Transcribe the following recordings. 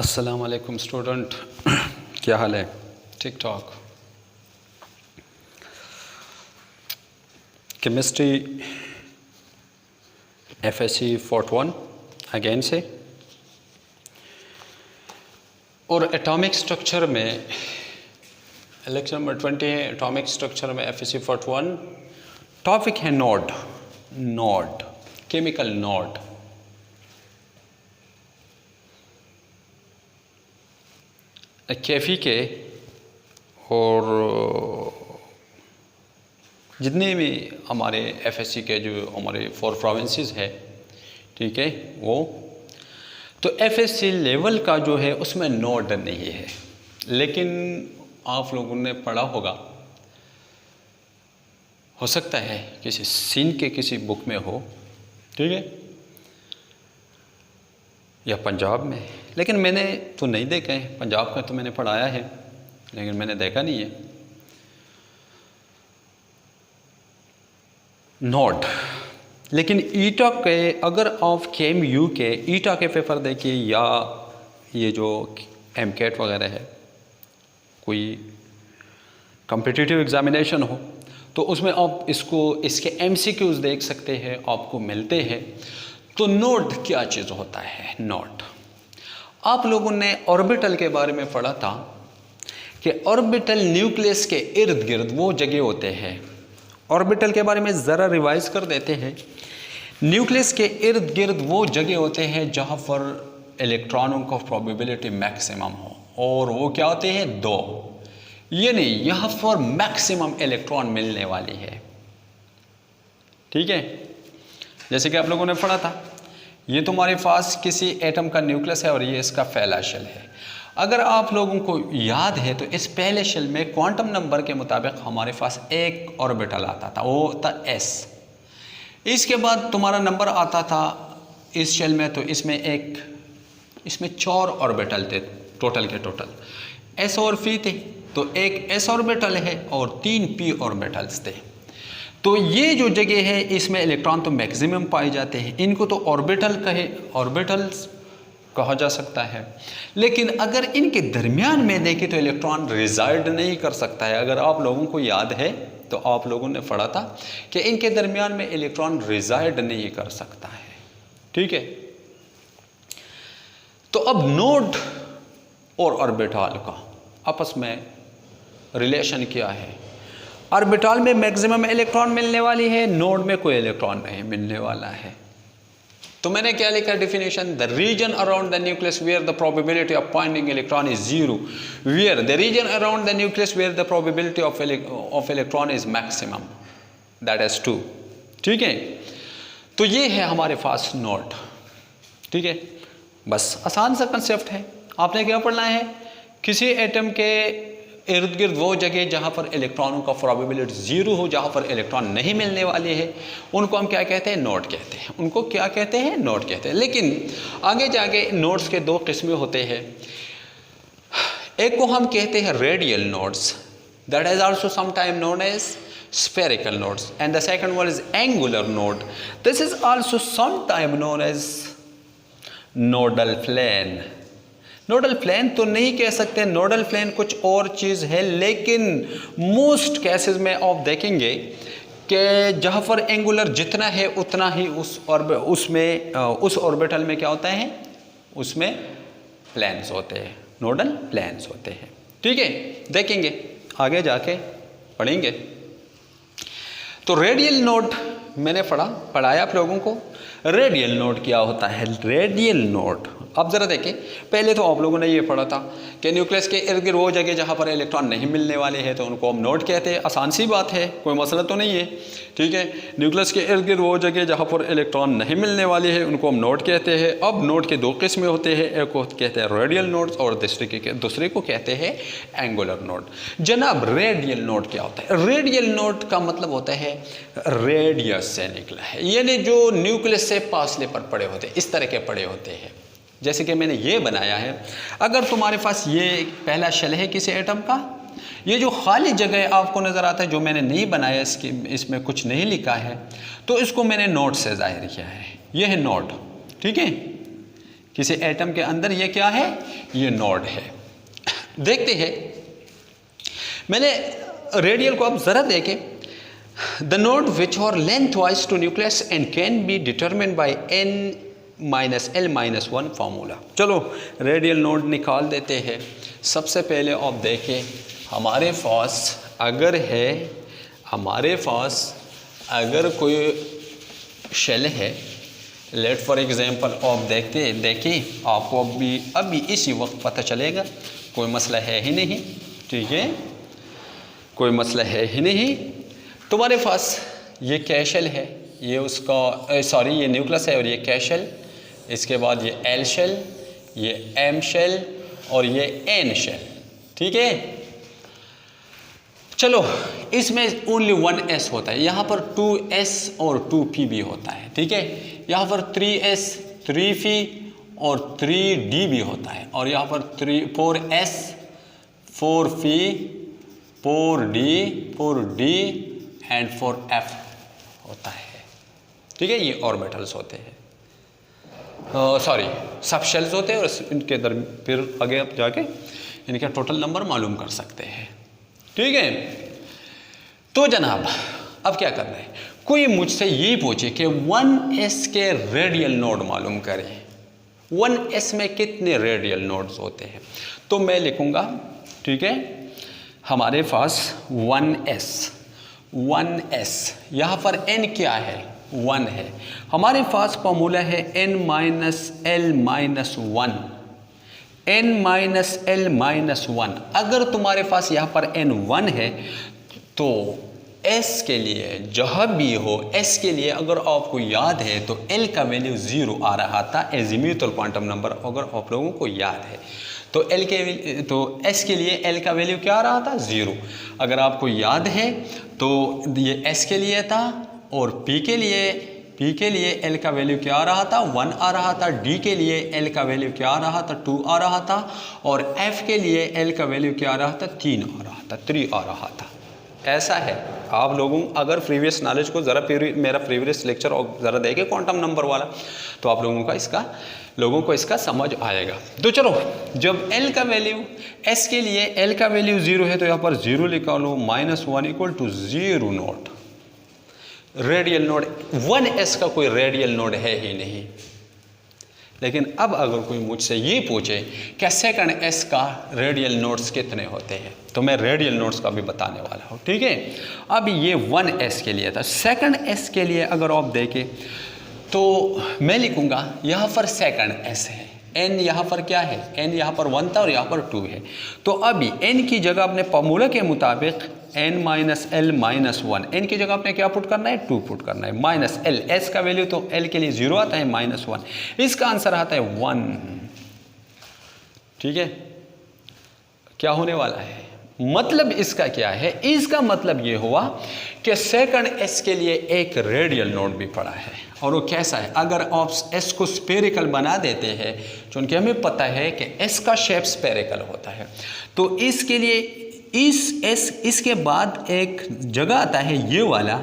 अस्सलाम वालेकुम स्टूडेंट, क्या हाल है? ठीक ठाक। केमिस्ट्री एफएससी 41 अगेन से, और एटॉमिक स्ट्रक्चर में लेक्चर नंबर 20 है। एटॉमिक स्ट्रक्चर में एफएससी 41 टॉपिक है नोड, केमिकल नोड। कैफी के और जितने भी हमारे एफएससी के जो हमारे 4 प्रोविंसेस है, ठीक है, वो तो एफएससी लेवल का जो है उसमें नोड नहीं है, लेकिन आप लोगों ने पढ़ा होगा, हो सकता है किसी सीन के किसी बुक में हो, ठीक है, या पंजाब में, लेकिन मैंने तो नहीं देखा है। पंजाब का तो मैंने पढ़ाया है, लेकिन मैंने देखा नहीं है नोट। लेकिन ईटा के, अगर आप KMU के ईटा के पेपर देखिए, या ये जो MCAT वगैरह है, कोई कॉम्पिटिटिव एग्जामिनेशन हो, तो उसमें आप इसके MCQs देख सकते हैं, आपको मिलते हैं। तो नोड क्या चीज़ होता है? नोड, आप लोगों ने ऑर्बिटल के बारे में पढ़ा था कि ऑर्बिटल न्यूक्लियस के इर्द गिर्द वो जगह होते हैं। ऑर्बिटल के बारे में ज़रा रिवाइज कर देते हैं। न्यूक्लियस के इर्द गिर्द वो जगह होते हैं जहाँ पर इलेक्ट्रॉनों का प्रोबेबिलिटी मैक्सिमम हो, और वो क्या होते हैं? 2। ये नहीं, यहाँ पर मैक्सिमम इलेक्ट्रॉन मिलने वाली है, ठीक है। जैसे कि आप लोगों ने पढ़ा था, ये तुम्हारे पास किसी एटम का न्यूक्लियस है और ये इसका पहला शेल है। अगर आप लोगों को याद है तो इस पहले शेल में क्वांटम नंबर के मुताबिक हमारे पास एक ऑर्बिटल आता था, वो था S। इसके बाद तुम्हारा नंबर आता था इस शेल में, तो इसमें 4 ऑर्बिटल थे टोटल के टोटल, S और P थे, तो एक S ऑर्बिटल है और 3 P ऑर्बिटल्स थे। तो ये जो जगह है, इसमें इलेक्ट्रॉन तो मैक्सिमम पाए जाते हैं, इनको तो ऑर्बिटल्स कहा जा सकता है। लेकिन अगर इनके दरमियान में देखें तो इलेक्ट्रॉन रिजाइड नहीं कर सकता है। अगर आप लोगों को याद है तो आप लोगों ने पढ़ा था कि इनके दरमियान में इलेक्ट्रॉन रिजाइड नहीं कर सकता है, ठीक है। तो अब नोड और ऑर्बिटल का आपस में रिलेशन क्या है? ऑर्बिटल में मैक्सिमम इलेक्ट्रॉन मिलने वाली है, नोड में कोई इलेक्ट्रॉन नहीं मिलने वाला है। तो मैंने क्या लिखा definition? The region around the nucleus where the probability of finding electron is 0, where the region around the nucleus where the probability of electron is maximum, that is 2, ठीक है। तो ये है हमारे पास नोड, ठीक है। बस आसान सा कंसेप्ट है। आपने क्या पढ़ना है? किसी एटम के इर्द गिर्द वो जगह जहाँ पर इलेक्ट्रॉनों का प्रोबेबिलिटी 0 हो, जहाँ पर इलेक्ट्रॉन नहीं मिलने वाले हैं, उनको हम क्या कहते हैं? नोड कहते हैं। उनको क्या कहते हैं? नोड कहते हैं। लेकिन आगे जाके नोड्स के 2 किस्में होते हैं। एक को हम कहते हैं radial nodes, that is also sometime known as spherical nodes, and the second one is angular node. This is also sometime known as nodal plane. Nodal plane तो नहीं कह सकते, नोडल प्लेन कुछ और चीज़ है, लेकिन मोस्ट केसेस में आप देखेंगे कि जहाँ पर एंगुलर जितना है उतना ही उस ऑर्बिटल में क्या होता है? उसमें प्लेन्स होते हैं, नोडल प्लेन्स होते हैं, ठीक है। देखेंगे आगे जाके पढ़ेंगे। तो रेडियल नोड मैंने पढ़ाया आप लोगों को। रेडियल नोड क्या होता है? रेडियल नोड, अब ज़रा देखें, पहले तो आप लोगों ने ये पढ़ा था कि न्यूक्लियस के इर्द गिर्द वो जगह जहाँ पर इलेक्ट्रॉन नहीं मिलने वाले हैं तो उनको हम नोड कहते हैं। आसान सी बात है, कोई मसला तो नहीं है, ठीक है। न्यूक्लियस के इर्द गिर्द वो जगह जहाँ पर इलेक्ट्रॉन नहीं मिलने वाले हैं उनको हम नोड कहते हैं। अब नोड के 2 किस्में होते हैं, एक को कहते हैं रेडियल नोड्स और दूसरे को कहते हैं एंगुलर नोड। जनाब, रेडियल नोड क्या होता है? रेडियल नोड का मतलब होता है रेडियस से निकला है, यानी जो न्यूक्लियस से फासले पर पड़े होते हैं, इस तरह के पड़े होते हैं। जैसे कि मैंने ये बनाया है, अगर तुम्हारे पास ये पहला शेल है किसी एटम का, ये जो खाली जगह आपको नज़र आता है जो मैंने नहीं बनाया, इसमें कुछ नहीं लिखा है, तो इसको मैंने नोड से जाहिर किया है। ये है नोड, ठीक है। किसी एटम के अंदर ये क्या है, ये नोड है। देखते हैं, मैंने रेडियल को अब ज़रा देखें। The node which are length wise to nucleus and can be determine by n-l-1 formula. चलो रेडियल नोड निकाल देते हैं। सबसे पहले आप देखें, हमारे पास अगर कोई शेल है, लेट फॉर एग्जांपल आप देखिए आपको अभी इसी वक्त पता चलेगा, कोई मसला है ही नहीं, ठीक है, कोई मसला है ही नहीं। तुम्हारे पास ये कैशल है, ये उसका ये न्यूक्लियस है और ये कैशल, इसके बाद ये एल शेल, ये एम शेल और ये एन शेल, ठीक है। चलो इसमें ओनली 1s होता है, यहाँ पर 2s और 2p भी होता है, ठीक है। यहाँ पर 3s 3p और 3d भी होता है, और यहाँ पर 4s 4p 4d 4d and 4f होता है, ठीक है। ये ऑर्बिटल्स होते हैं, सब शेल्स होते हैं, और इनके अंदर फिर आगे आप जाके इनका टोटल नंबर मालूम कर सकते हैं, ठीक है। तो जनाब अब क्या करना है, कोई मुझसे ये पूछे कि 1s के रेडियल नोड मालूम करें, 1s में कितने रेडियल नोड्स होते हैं, तो मैं लिखूंगा, ठीक है, हमारे पास 1s, यहाँ पर n क्या है, 1 है। हमारे पास फॉर्मूला है n-l-1, n-l-1। अगर तुम्हारे पास यहाँ पर n1 है तो s के लिए जहाँ भी हो, s के लिए अगर आपको याद है तो l का वैल्यू 0 आ रहा था, एजिम्यूटल क्वांटम नंबर अगर आप लोगों को याद है तो s के लिए l का वैल्यू क्या आ रहा था, 0। अगर आपको याद है तो ये s के लिए था, और p के लिए l का वैल्यू क्या आ रहा था, 1 आ रहा था, d के लिए l का वैल्यू क्या आ रहा था, 2 आ रहा था, और f के लिए l का वैल्यू क्या आ रहा था, 3 आ रहा था, 3 आ रहा था। ऐसा है, आप लोगों अगर प्रीवियस नॉलेज को ज़रा मेरा प्रीवियस लेक्चर और ज़रा देखें क्वांटम नंबर वाला, तो आप लोगों को इसका समझ आएगा। तो चलो, जब l का वैल्यू s के लिए l का वैल्यू 0 है तो यहाँ पर 0 लिखा लो, -1 = 0 नोड। रेडियल नोड 1s का कोई रेडियल नोड है ही नहीं। लेकिन अब अगर कोई मुझसे ये पूछे क्या सेकंड s का रेडियल नोड्स कितने होते हैं, तो मैं रेडियल नोड्स का भी बताने वाला हूँ, ठीक है। अब ये 1s के लिए था, सेकंड s के लिए अगर आप देखें तो मैं लिखूँगा यहाँ पर सेकंड s है, n यहाँ पर क्या है, n यहाँ पर 1 था और यहाँ पर 2 है। तो अभी n की जगह अपने फॉर्मूला के मुताबिक n-l-1, n की जगह आपने क्या पुट करना है, 2 पुट करना है, -l, s का वैल्यू तो l के लिए 0 आता है, -1, इसका आंसर आता है 1, ठीक है। क्या होने वाला है, मतलब इसका क्या है, इसका मतलब ये हुआ कि सेकंड s के लिए एक रेडियल नोड भी पड़ा है, और वो कैसा है, अगर आप s को स्पेरिकल बना देते हैं, चूँकि हमें पता है कि s का शेप स्पेरिकल होता है, तो इसके लिए इसके बाद एक जगह आता है ये वाला,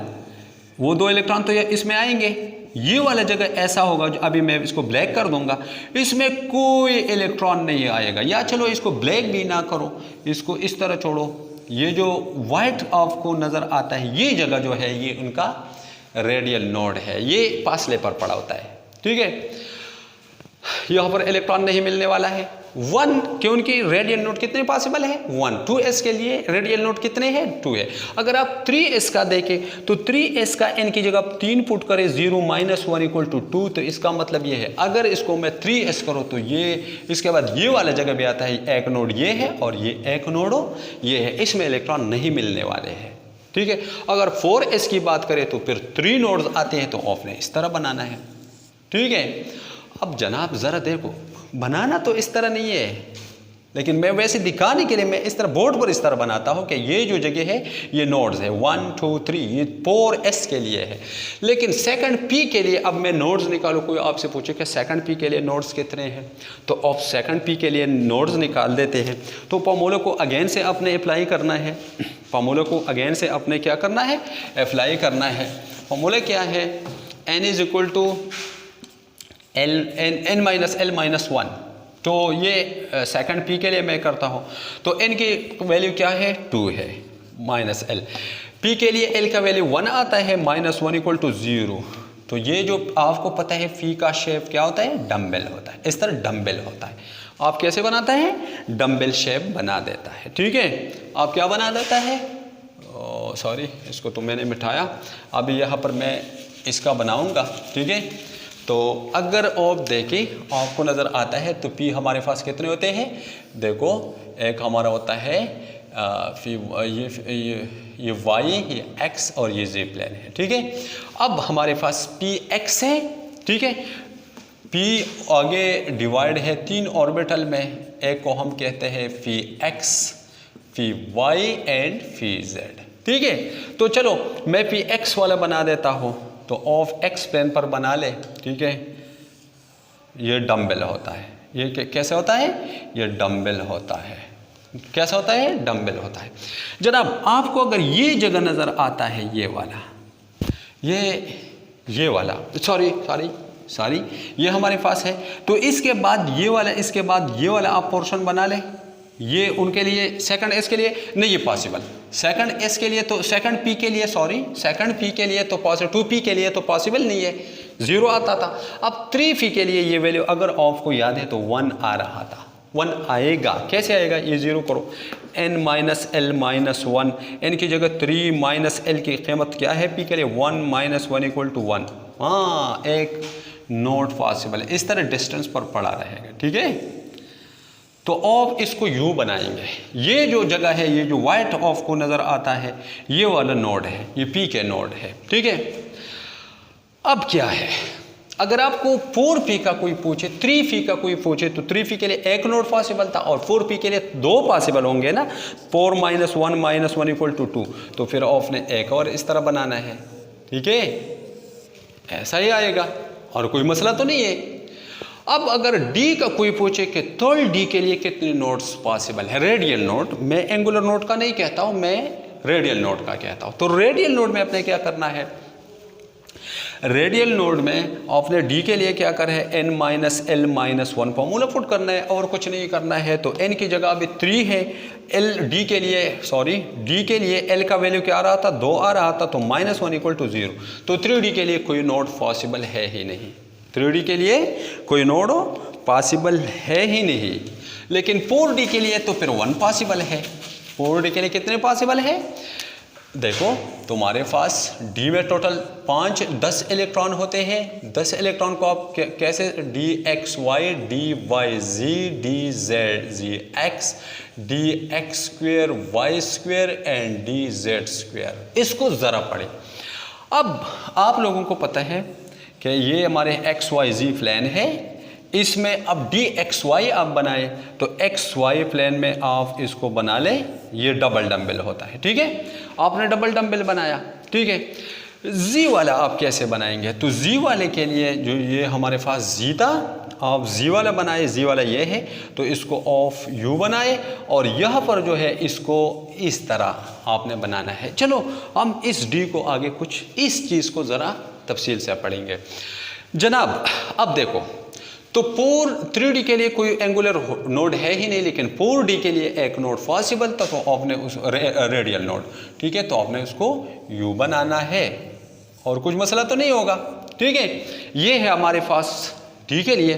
वो 2 इलेक्ट्रॉन तो इसमें आएंगे, ये वाला जगह ऐसा होगा, जो अभी मैं इसको ब्लैक कर दूंगा, इसमें कोई इलेक्ट्रॉन नहीं आएगा, या चलो इसको ब्लैक भी ना करो, इसको इस तरह छोड़ो, ये जो वाइट आपको नज़र आता है ये जगह जो है ये उनका रेडियल नोड है, ये फासले पर पड़ा होता है, ठीक है। यहाँ पर इलेक्ट्रॉन नहीं मिलने वाला है, 1 क्योंकि रेडियल नोड कितने पॉसिबल है, 1। 2s के लिए रेडियल नोड कितने हैं, 2 है। अगर आप 3s का देखें तो 3s का n की जगह 3 पुट करें, 0 -1 = 2, तो इसका मतलब ये है, अगर इसको मैं 3s करूँ तो ये, इसके बाद ये वाला जगह भी आता है, एक नोड ये है और ये एक नोड ये है, इसमें इलेक्ट्रॉन नहीं मिलने वाले हैं, ठीक है। अगर 4s की बात करें तो फिर 3 नोड्स आते हैं, तो आपने इस तरह बनाना है, ठीक है। अब जनाब ज़रा देखो, बनाना तो इस तरह नहीं है, लेकिन मैं वैसे दिखाने के लिए मैं इस तरह बोर्ड पर इस तरह बनाता हूँ कि ये जो जगह है ये नोड्स है, 1 2 3, ये 4s के लिए है। लेकिन सेकंड p के लिए अब मैं नोड्स निकालूँ, कोई आपसे पूछे कि सेकंड p के लिए नोड्स कितने हैं, तो आप सेकंड p के लिए नोड्स निकाल देते हैं। तो फॉर्मूला को अगेन से अपने अप्लाई करना है, फॉर्मूला को अगेन से अपने क्या करना है, अप्लाई करना है। फॉर्मूला क्या है, n = n minus l minus 1, तो ये सेकंड p के लिए मैं करता हूँ, तो n की वैल्यू क्या है 2 है माइनस l, p के लिए l का वैल्यू 1 आता है, माइनस 1 इक्वल टू 0। तो ये जो आपको पता है फी का शेप क्या होता है, डम्बेल होता है, इस तरह डम्बेल होता है। आप कैसे बनाता है, डम्बेल शेप बना देता है, ठीक है। आप क्या बना देता है, सॉरी इसको तो मैंने मिटाया, अभी यहाँ पर मैं इसका बनाऊंगा, ठीक है। तो अगर आप देखें आपको नज़र आता है तो पी हमारे पास कितने होते हैं, देखो एक हमारा होता है ये वाई, ये एक्स और ये जी प्लेन है, ठीक है। अब हमारे पास पी एक्स है, ठीक है, पी आगे डिवाइड है 3 ऑर्बिटल में, एक को हम कहते हैं phi x, phi y and phi z, ठीक है। तो चलो मैं पी एक्स वाला बना देता हूँ, तो ऑफ एक्स प्लेन पर बना ले, ठीक है। ये डम्बेल होता है, ये कैसे होता है, ये डम्बेल होता है, कैसा होता है, डम्बेल होता है। जनाब आपको अगर ये जगह नज़र आता है, ये वाला, ये वाला, सॉरी ये हमारे पास है, तो इसके बाद ये वाला, इसके बाद ये वाला आप पोर्शन बना ले, ये उनके लिए सेकंड एस के लिए नहीं ये पॉसिबल, सेकंड एस के लिए तो सेकंड पी के लिए, सॉरी सेकंड पी के लिए तो पॉसिबल, 2p के लिए तो पॉसिबल नहीं है, 0 आता था। अब 3p के लिए ये वैल्यू अगर आपको याद है तो 1 आ रहा था, 1 आएगा, कैसे आएगा, ये 0 करो, n minus L minus 1, n की जगह 3 माइनस एल की कीमत क्या है p के लिए, 1 माइनस 1 इक्वल टू 1। हाँ एक नोट पॉसिबल है, इस तरह डिस्टेंस पर पड़ा रहेगा, ठीक है। तो ऑफ इसको यू बनाएंगे, ये जो जगह है, ये जो वाइट ऑफ को नज़र आता है, ये वाला नोड है, ये पी के नोड है, ठीक है। अब क्या है, अगर आपको 4p का कोई पूछे, 3p का कोई पूछे, तो 3p के लिए एक नोड पॉसिबल था और 4p के लिए 2 पॉसिबल होंगे ना, 4 माइनस 1 इक्वल टू 2, तो फिर ऑफ ने एक और इस तरह बनाना है, ठीक है, ऐसा ही आएगा और कोई मसला तो नहीं है। अब अगर d का कोई पूछे कि थर्ड d के लिए कितने नोड्स पॉसिबल है, रेडियल नोड, मैं एंगुलर नोड का नहीं कहता हूँ, मैं रेडियल नोड का कहता हूँ। तो रेडियल नोड में आपने क्या करना है, रेडियल नोड में आपने d के लिए क्या करना है, n minus L minus 1 formula put करना है और कुछ नहीं करना है। तो n की जगह अभी 3 है, d के लिए l का वैल्यू क्या आ रहा था, 2 आ रहा था, तो माइनस 1 इक्वल टू 0। तो 3d के लिए कोई नोड पॉसिबल है ही नहीं, 3d के लिए कोई नोड पॉसिबल है ही नहीं। लेकिन 4d के लिए तो फिर 1 पॉसिबल है। 4d के लिए कितने पॉसिबल है, देखो तुम्हारे पास d में टोटल 10 इलेक्ट्रॉन होते हैं। 10 इलेक्ट्रॉन को आप कैसे, dxy, dyz, dzx, dx² y² and dz², इसको ज़रा पढ़े। अब आप लोगों को पता है कि ये हमारे XYZ प्लेन है, इसमें अब dxy आप बनाए तो XY प्लेन में आप इसको बना लें, ये डबल डम्बल होता है, ठीक है। आपने डबल डम्बल बनाया, ठीक है। Z वाला आप कैसे बनाएंगे, तो Z वाले के लिए जो ये हमारे पास Z था, आप Z वाला बनाए, Z वाला ये है, तो इसको ऑफ U बनाए और यहाँ पर जो है इसको इस तरह आपने बनाना है। चलो हम इस D को आगे कुछ इस चीज़ को ज़रा तफसील से पढ़ेंगे जनाब। अब देखो, तो 3D के लिए कोई एंगुलर नोड है ही नहीं, लेकिन 4D के लिए एक नोड पॉसिबल था, तो आपने उस रेडियल नोड, ठीक है, तो आपने उसको U बनाना है और कुछ मसला तो नहीं होगा, ठीक है। ये है हमारे पास D के लिए।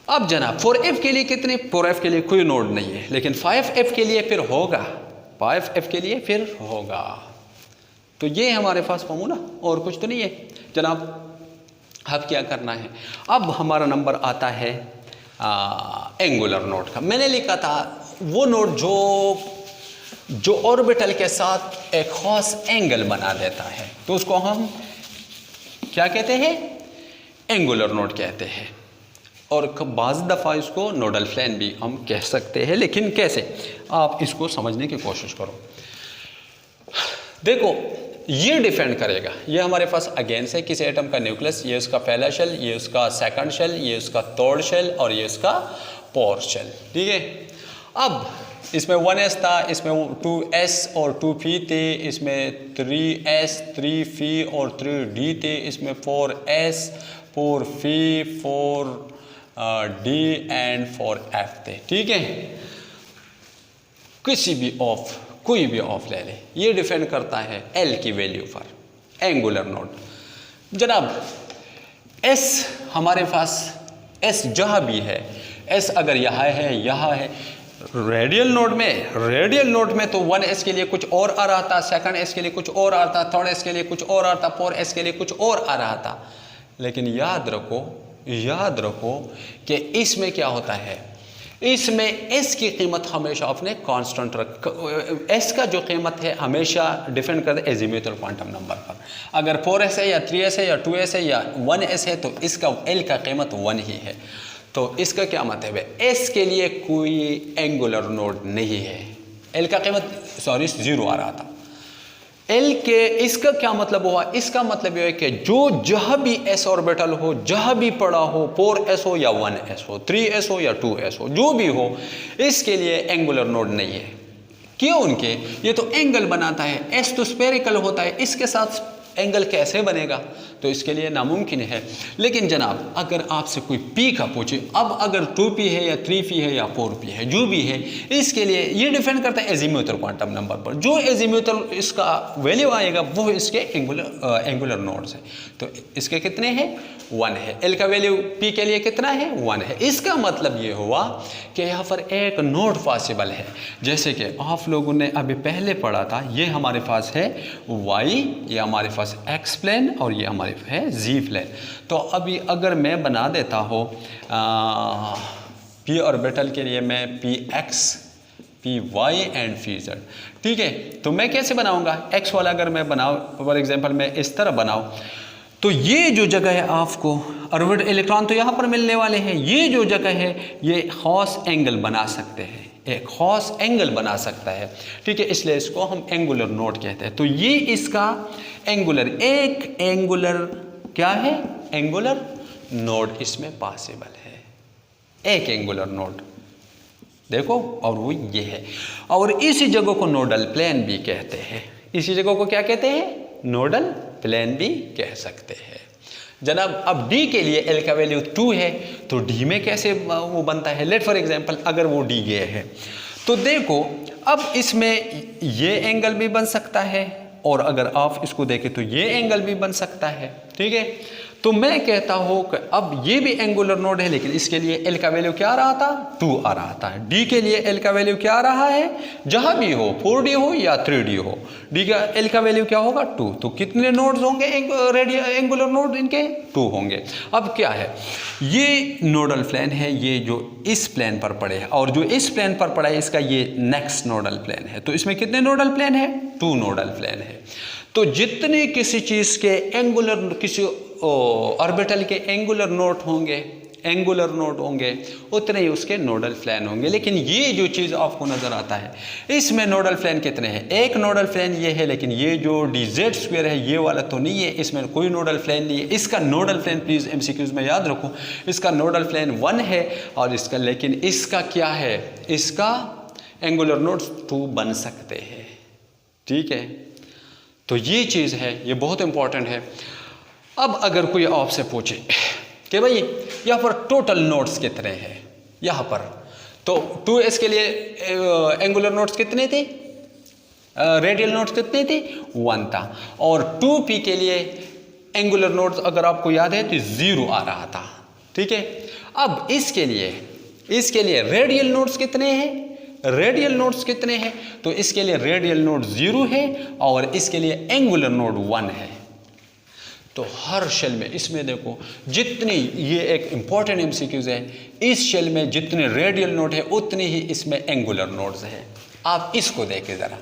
अब जनाब 4F के लिए कितने, 4F के लिए कोई नोड नहीं है, लेकिन 5F के लिए फिर होगा, 5F के लिए फिर होगा। तो ये हमारे पास फॉर्मूला और कुछ तो नहीं है जनाब। अब क्या करना है, अब हमारा नंबर आता है एंगुलर नोड का। मैंने लिखा था वो नोड जो ऑर्बिटल के साथ एक खास एंगल बना देता है, तो उसको हम क्या कहते हैं, एंगुलर नोड कहते हैं। और बाज़ दफ़ा इसको नोडल प्लेन भी हम कह सकते हैं, लेकिन कैसे, आप इसको समझने की कोशिश करो। देखो ये डिपेंड करेगा, ये हमारे पास अगेंस्ट है किसी एटम का न्यूक्लियस, ये उसका पहला शेल, ये उसका सेकंड शेल, ये उसका थर्ड शेल और ये उसका फोर्थ शेल, ठीक है। अब इसमें 1s था, इसमें 2s और 2 फी थे, इसमें 3s 3 फी और 3d थे, इसमें 4s 4 fee 4d and 4f थे। ठीक है, कोई भी ऑफ ले ले, ये डिपेंड करता है l की वैल्यू पर, एंगुलर नोड। जनाब s हमारे पास s जहाँ भी है, s अगर यहाँ है, रेडियल नोड में तो 1s के लिए कुछ और आ रहा था, सेकंड s के लिए कुछ और आ रहा था, थर्ड s के लिए कुछ और आ रहा था, 4s के लिए कुछ और आ रहा था। लेकिन याद रखो कि इसमें क्या होता है, इसमें s की कीमत हमेशा अपने कांस्टेंट s का जो कीमत है हमेशा डिपेंड करता है एजीमुथल क्वांटम नंबर पर। अगर 4s है या 3s है या 2s है या 1s है तो इसका l का कीमत 1 ही है। तो इसका क्या मतलब है, s के लिए कोई एंगुलर नोड नहीं है, l का कीमत 0 आ रहा था। l के इसका क्या मतलब हुआ, इसका मतलब यह है कि जहाँ भी s ऑर्बिटल हो, जहाँ भी पड़ा हो, 4s हो या 1s हो, 3s हो या 2s हो, जो भी हो, इसके लिए एंगुलर नोड नहीं है। क्यों? उनके ये तो एंगल बनाता है, s तो स्फेरिकल होता है, इसके साथ एंगल कैसे बनेगा? तो इसके लिए नामुमकिन है। लेकिन जनाब अगर आपसे कोई p का पूछे, अब अगर 2p है या 3p है या 4p है, जो भी है, इसके लिए ये डिपेंड करता है एजीमुथल क्वांटम नंबर पर। जो एजीमुथल इसका वैल्यू आएगा वो इसके एंगुलर नोड्स है। तो इसके कितने हैं? 1 है। l का वैल्यू p के लिए कितना है? 1 है। इसका मतलब ये हुआ कि यहाँ पर एक नोड पॉसिबल है। जैसे कि आप लोगों ने अभी पहले पढ़ा था, ये हमारे पास है y, ये हमारे पास x प्लेन और ये हमारे है z प्लेन। तो अभी अगर मैं बना देता हूँ p ऑर्बिटल के लिए मैं px, py एंड pz, ठीक है। तो मैं कैसे बनाऊंगा, x वाला अगर मैं बनाऊँ, फॉर एग्जांपल मैं इस तरह बनाऊँ, तो ये जो जगह है आपको ऑर्बिटल इलेक्ट्रॉन तो यहाँ पर मिलने वाले हैं, ये जो जगह है ये खास एंगल बना सकते हैं, एक खास एंगल बना सकता है, ठीक है। इसलिए इसको हम एंगुलर नोड कहते हैं। तो ये इसका एक एंगुलर क्या है, एंगुलर नोड इसमें पॉसिबल है, एक एंगुलर नोड देखो, और वो ये है। और इसी जगह को नोडल प्लेन भी कहते हैं, इसी जगह को क्या कहते हैं, नोडल प्लेन भी कह सकते हैं। जनाब अब d के लिए l का वैल्यू 2 है, तो d में कैसे वो बनता है, लेट फॉर एग्जांपल अगर वो d गया है तो देखो अब इसमें ये एंगल भी बन सकता है, और अगर आप इसको देखें तो ये एंगल भी बन सकता है, ठीक है। तो मैं कहता हूँ कि अब ये भी एंगुलर नोड है, लेकिन इसके लिए l का वैल्यू क्या आ रहा था, 2 आ रहा था। d के लिए l का वैल्यू क्या आ रहा है, जहाँ भी हो, 4d हो या 3d हो, d का l का वैल्यू क्या होगा, 2। तो कितने नोड्स होंगे एंगुलर नोड, इनके 2 होंगे। अब क्या है, ये नोडल प्लेन है, ये जो इस प्लेन पर पड़े है, और जो इस प्लेन पर पड़ा है इसका ये नेक्स्ट नोडल प्लेन है। तो इसमें कितने नोडल प्लेन है, 2 नोडल प्लेन है। तो जितने किसी चीज़ के एंगुलर, किसी ऑर्बिटल के एंगुलर नोड होंगे उतने ही उसके नोडल प्लेन होंगे। लेकिन ये जो चीज़ आपको नज़र आता है, इसमें नोडल प्लेन कितने हैं, एक नोडल प्लेन ये है, लेकिन ये जो dz² है ये वाला तो नहीं है, इसमें कोई नोडल प्लेन नहीं है। इसका नोडल प्लेन प्लीज़ MCQs में याद रखो, इसका नोडल प्लेन 1 है, और इसका, लेकिन इसका क्या है, इसका एंगुलर नोड्स 2 बन सकते हैं, ठीक है। तो ये चीज़ है, ये बहुत इंपॉर्टेंट है। अब अगर कोई आपसे पूछे कि भाई यहाँ पर टोटल नोड्स कितने हैं, यहाँ पर तो 2s के लिए एंगुलर नोड्स कितने थे, रेडियल नोड्स कितने थे, 1 था। और 2p के लिए एंगुलर नोड्स अगर आपको याद है तो 0 आ रहा था, ठीक है। अब इसके लिए रेडियल नोड्स कितने हैं, रेडियल नोड्स कितने हैं, तो इसके लिए रेडियल नोड 0 है और इसके लिए एंगुलर नोड 1 है। तो हर शेल में, इसमें देखो जितनी, ये एक इंपॉर्टेंट MCQs है, इस शेल में जितने रेडियल नोड है उतनी ही इसमें एंगुलर नोड्स है। आप इसको देखें ज़रा,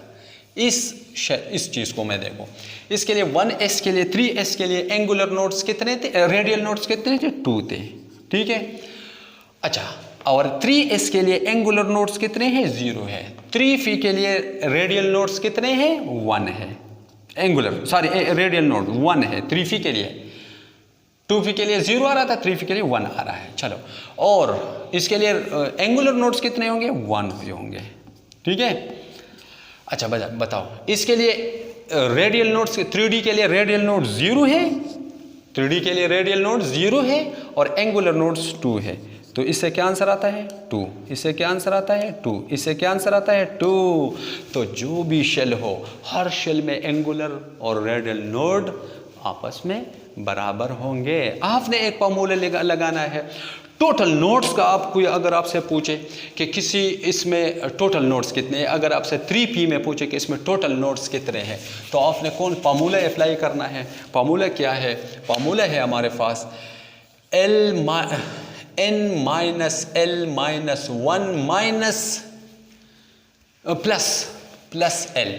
इस चीज़ को मैं देखो, इसके लिए 1s के लिए 3s के लिए एंगुलर नोड्स कितने थे, रेडियल नोड्स कितने थे, 2 थे, ठीक है। अच्छा, और 3s के लिए एंगुलर नोड्स कितने हैं, 0 है। 3p के लिए रेडियल नोड्स कितने हैं, 1 है। रेडियल नोड 1 है 3p के लिए, 2p के लिए 0 आ रहा था, 3p के लिए 1 आ रहा है। चलो, और इसके लिए एंगुलर नोड्स कितने होंगे, 1 होंगे, ठीक है। अच्छा बताओ, इसके लिए रेडियल नोड्स 3D के लिए रेडियल नोड 0 है, 3D के लिए रेडियल नोड 0 है और एंगुलर नोड्स 2 है। तो इससे क्या आंसर आता है 2, इससे क्या आंसर आता है 2, इससे क्या आंसर आता है 2। तो जो भी शेल हो, हर शेल में एंगुलर और रेडियल नोड आपस में बराबर होंगे। आपने एक फॉर्मूला लगाना है टोटल नोड्स का। आप कोई अगर आपसे पूछे कि किसी इसमें टोटल नोड्स कितने हैं, अगर आपसे 3P में पूछे कि इसमें टोटल नोड्स कितने हैं, तो आपने कौन फार्मूला अप्लाई करना है। फार्मूला क्या है, फार्मूला है हमारे पास n minus l minus 1 minus plus l,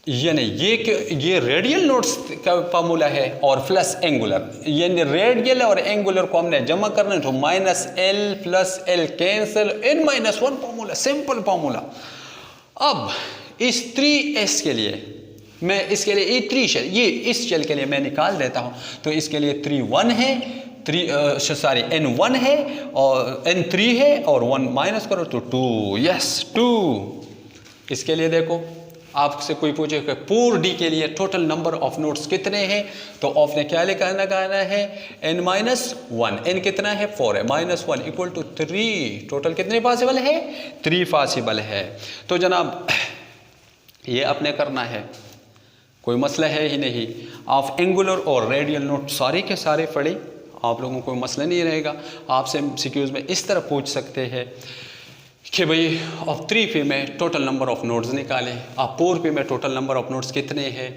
यानी ये रेडियल नोड्स का फार्मूला है और प्लस एंगुलर, यानी रेडियल और एंगुलर को हमने जमा करना है तो minus l plus l cancel, n minus 1 formula, simple formula. अब इस 3s के लिए मैं इसके लिए ये 3 शेल, ये इस शेल के लिए मैं निकाल देता हूँ। तो इसके लिए 3 1 है, n 1 है और n 3 है और 1 माइनस करो तो 2, यस 2। इसके लिए देखो, आपसे कोई पूछे कि पूर डी के लिए टोटल नंबर ऑफ नोड्स कितने हैं, तो आपने क्या लगाना है n माइनस 1, n कितना है 4 है, माइनस 1 इक्वल टू 3। टोटल कितने पॉसिबल है 3 पॉसिबल है। तो जनाब ये आपने करना है, कोई मसला है ही नहीं। आप एंगुलर और रेडियल नोड सारे के सारे पढ़े, आप लोगों को कोई मसला नहीं रहेगा। आपसे MCQs में इस तरह पूछ सकते हैं कि भाई आप 3P में टोटल नंबर ऑफ नोड्स निकालें, आप 4P में टोटल नंबर ऑफ नोड्स कितने हैं,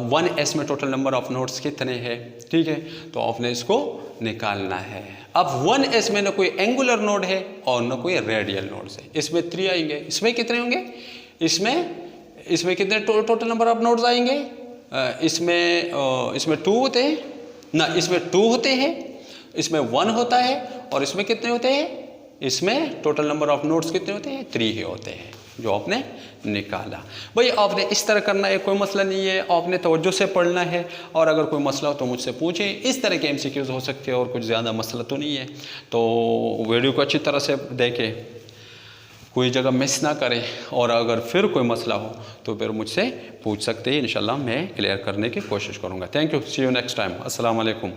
1s में टोटल नंबर ऑफ नोड्स कितने हैं, ठीक है। तो आपने इसको निकालना है। अब 1s में ना कोई एंगुलर नोड है और ना कोई रेडियल नोड्स है, इसमें 3 आएंगे। इसमें कितने होंगे, इसमें कितने टोटल नंबर ऑफ नोड्स आएंगे, इसमें 2 होते हैं ना, इसमें 2 होते हैं, इसमें 1 होता है और इसमें कितने होते हैं, इसमें टोटल नंबर ऑफ नोड्स कितने होते हैं 3 ही होते हैं जो आपने निकाला। भाई आपने इस तरह करना है, कोई मसला नहीं है, आपने तवज्जो से पढ़ना है। और अगर कोई मसला हो तो मुझसे पूछें, इस तरह के MCQs हो सकते हैं और कुछ ज़्यादा मसला तो नहीं है। तो वीडियो को अच्छी तरह से देखें, कोई जगह मिस ना करें, और अगर फिर कोई मसला हो तो फिर मुझसे पूछ सकते हैं, इंशाल्लाह मैं क्लियर करने की कोशिश करूँगा। Thank you, see you next time, अस्सलाम वालेकुम।